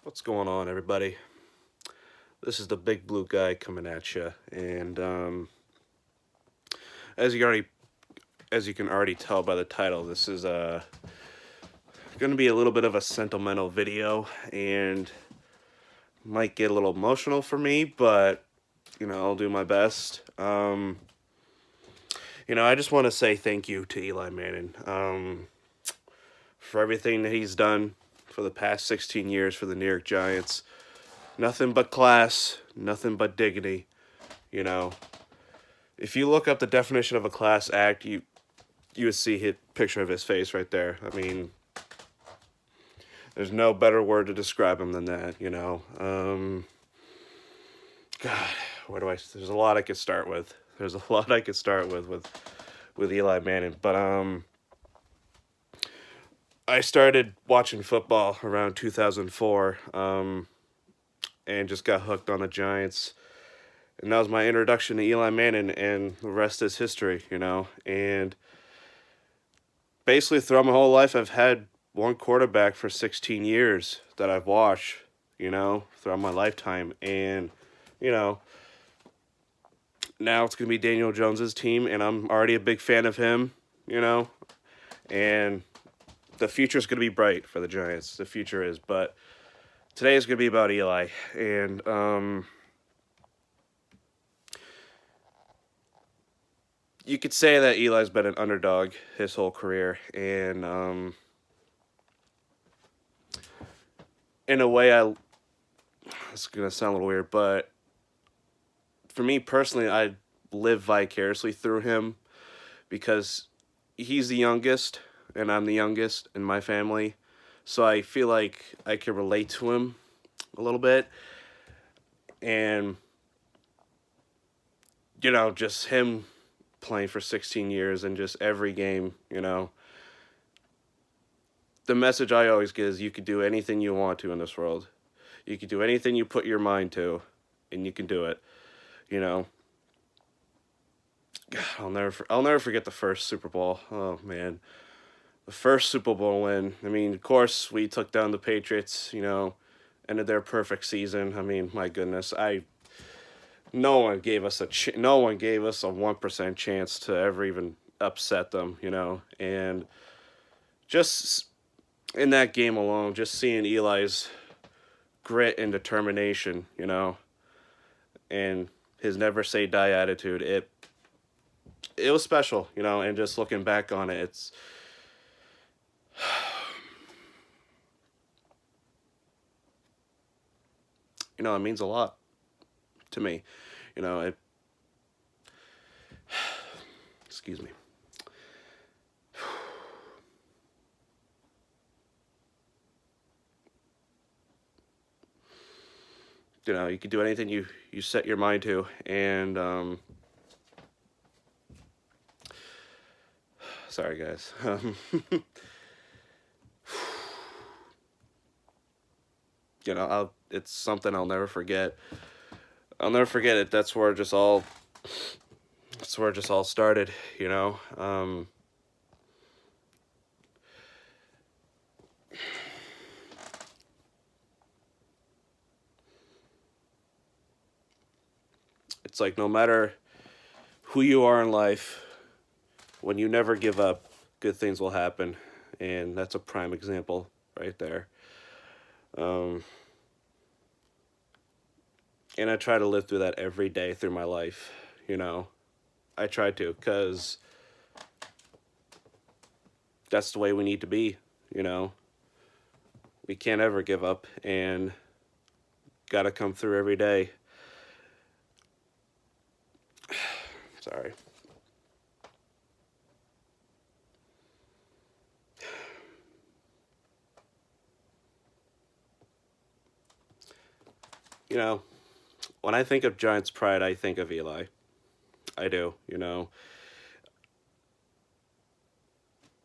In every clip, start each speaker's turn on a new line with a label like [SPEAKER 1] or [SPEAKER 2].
[SPEAKER 1] What's going on, everybody? This is the big blue guy coming at you, and as you already, as you can already tell by the title, this is going to be a little bit of a sentimental video, and might get a little emotional for me, but I'll do my best. I just want to say thank you to Eli Manning, for everything that he's done for the past 16 years for the New York Giants. Nothing but class, nothing but dignity. You know, if you look up the definition of a class act, you would see his picture of his face right there. I mean, there's no better word to describe him than that. God, where do I? There's a lot I could start with. There's a lot I could start with Eli Manning, but I started watching football around 2004, and just got hooked on the Giants. And that was my introduction to Eli Manning, and the rest is history. And basically, throughout my whole life, I've had one quarterback for 16 years that I've watched, throughout my lifetime. And, you know, now it's going to be Daniel Jones's team, and I'm already a big fan of him, and the future is going to be bright for the Giants. The future is. But today is going to be about Eli. And, you could say that Eli's been an underdog his whole career, and in a way, it's gonna sound a little weird, but for me personally, I live vicariously through him because he's the youngest, and I'm the youngest in my family, so I feel like I can relate to him a little bit, and just him playing for 16 years and just every game. The message I always get is you can do anything you want to in this world. You can do anything you put your mind to, and you can do it. You know, God, I'll never forget the first Super Bowl. Oh man, the first Super Bowl win. I mean, of course we took down the Patriots. Ended their perfect season. I mean, my goodness, no one gave us no one gave us a 1% chance to ever even upset them. And just in that game alone, just seeing Eli's grit and determination, and his never say die attitude, it was special, and just looking back on it, it means a lot to me. It excuse me. You can do anything you set your mind to, and sorry guys. It's something I'll never forget. I'll never forget it. That's where it just all started. It's like no matter who you are in life, when you never give up, good things will happen, and that's a prime example right there. Um, and I try to live through that every day through my life. You know, I try to, because that's the way we need to be. You know, we can't ever give up, and gotta come through every day. Sorry. You know, when I think of Giants pride, I think of Eli. I do.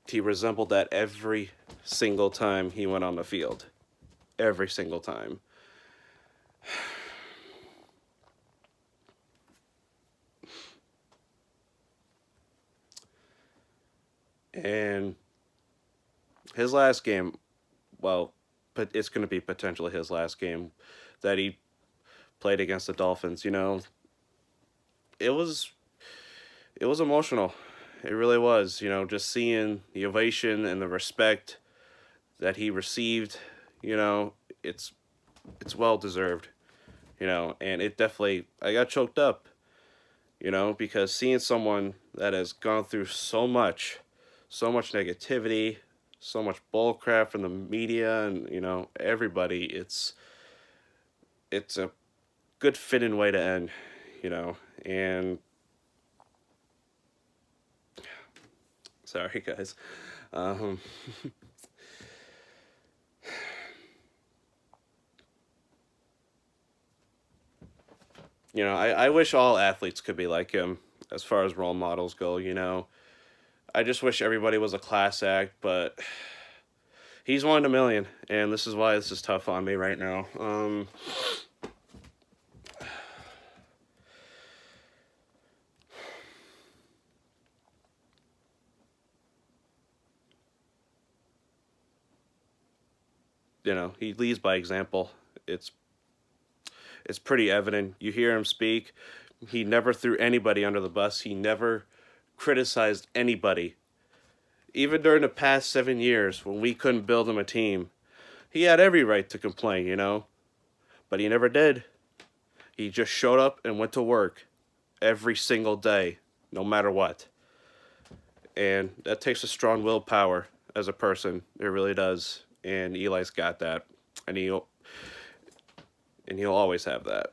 [SPEAKER 1] He resembled that every single time he went on the field. Every single time. And his last game, well, but it's going to be potentially his last game that he played against the Dolphins. It was it was emotional. It really was. Just seeing the ovation and the respect that he received. You know, it's it's well deserved. And it definitely I got choked up. Because seeing someone that has gone through so much negativity, so much bullcrap from the media and everybody, it's a good fitting way to end. And sorry guys. Um, I wish all athletes could be like him as far as role models go. I just wish everybody was a class act, but he's one in a million, and this is why this is tough on me right now. He leads by example. It's pretty evident. You hear him speak. He never threw anybody under the bus. He never criticized anybody. Even during the past 7 years when we couldn't build him a team, he had every right to complain. But he never did. He just showed up and went to work every single day, no matter what. And that takes a strong willpower as a person. It really does. And Eli's got that. And he'll always have that.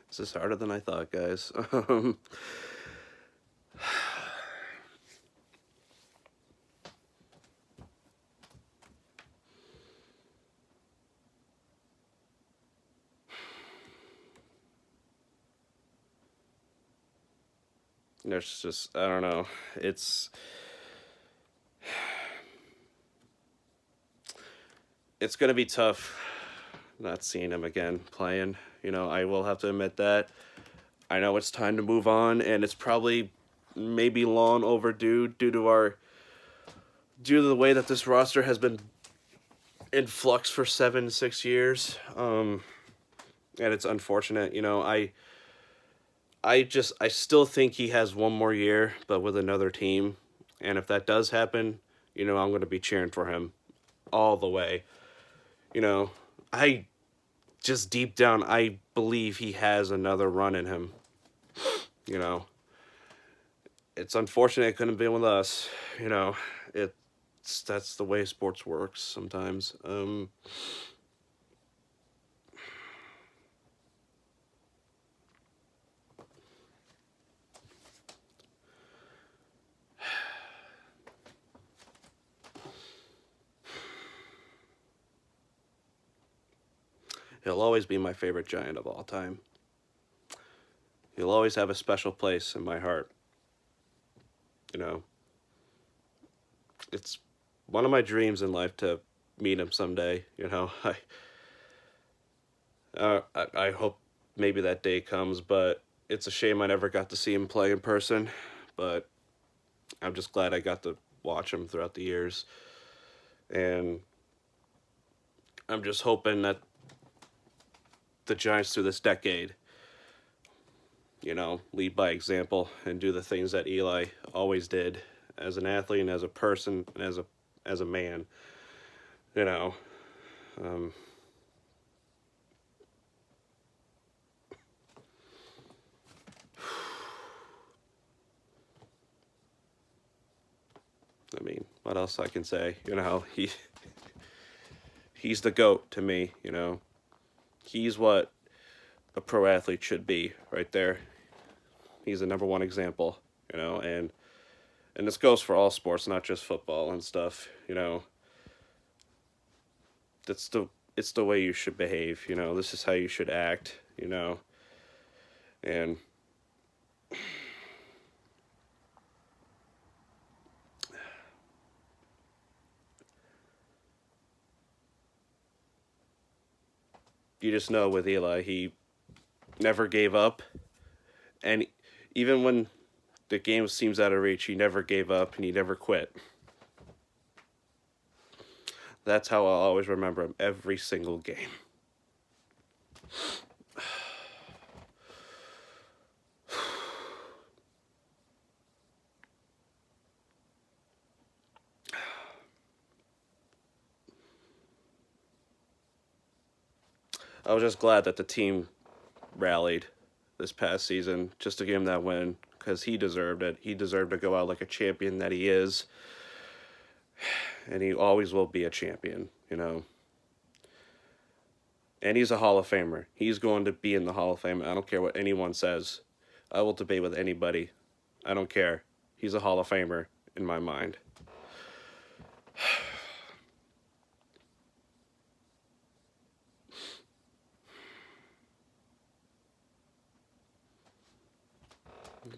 [SPEAKER 1] This is harder than I thought, guys. There's just, I don't know. It's going to be tough not seeing him again playing. I will have to admit that. I know it's time to move on, and it's probably maybe long overdue due to the way that this roster has been in flux for 7, 6 years. And it's unfortunate. I still think he has one more year, but with another team. And if that does happen, I'm going to be cheering for him all the way. I just deep down, I believe he has another run in him. You know, it's unfortunate it couldn't be with us. That's the way sports works sometimes. He'll always be my favorite Giant of all time. He'll always have a special place in my heart. You know, it's one of my dreams in life to meet him someday. I hope maybe that day comes, but it's a shame I never got to see him play in person. But I'm just glad I got to watch him throughout the years, and I'm just hoping that the Giants through this decade, lead by example and do the things that Eli always did as an athlete and as a person and as a man. You know, um, I mean, what else I can say? He's the GOAT to me. He's what a pro athlete should be right there. He's the number one example. And this goes for all sports, not just football and stuff. That's it's the way you should behave. This is how you should act. And you just know with Eli, never gave up, and even when the game seems out of reach, he never gave up and he never quit. That's how I'll always remember him every single game. I was just glad that the team rallied this past season just to give him that win because he deserved it. He deserved to go out like a champion that he is, and he always will be a champion, you know. And he's a Hall of Famer. He's going to be in the Hall of Fame. I don't care what anyone says. I will debate with anybody. I don't care. He's a Hall of Famer in my mind.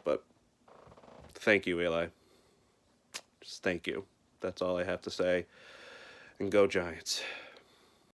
[SPEAKER 1] But thank you, Eli. Just thank you. That's all I have to say. And go Giants.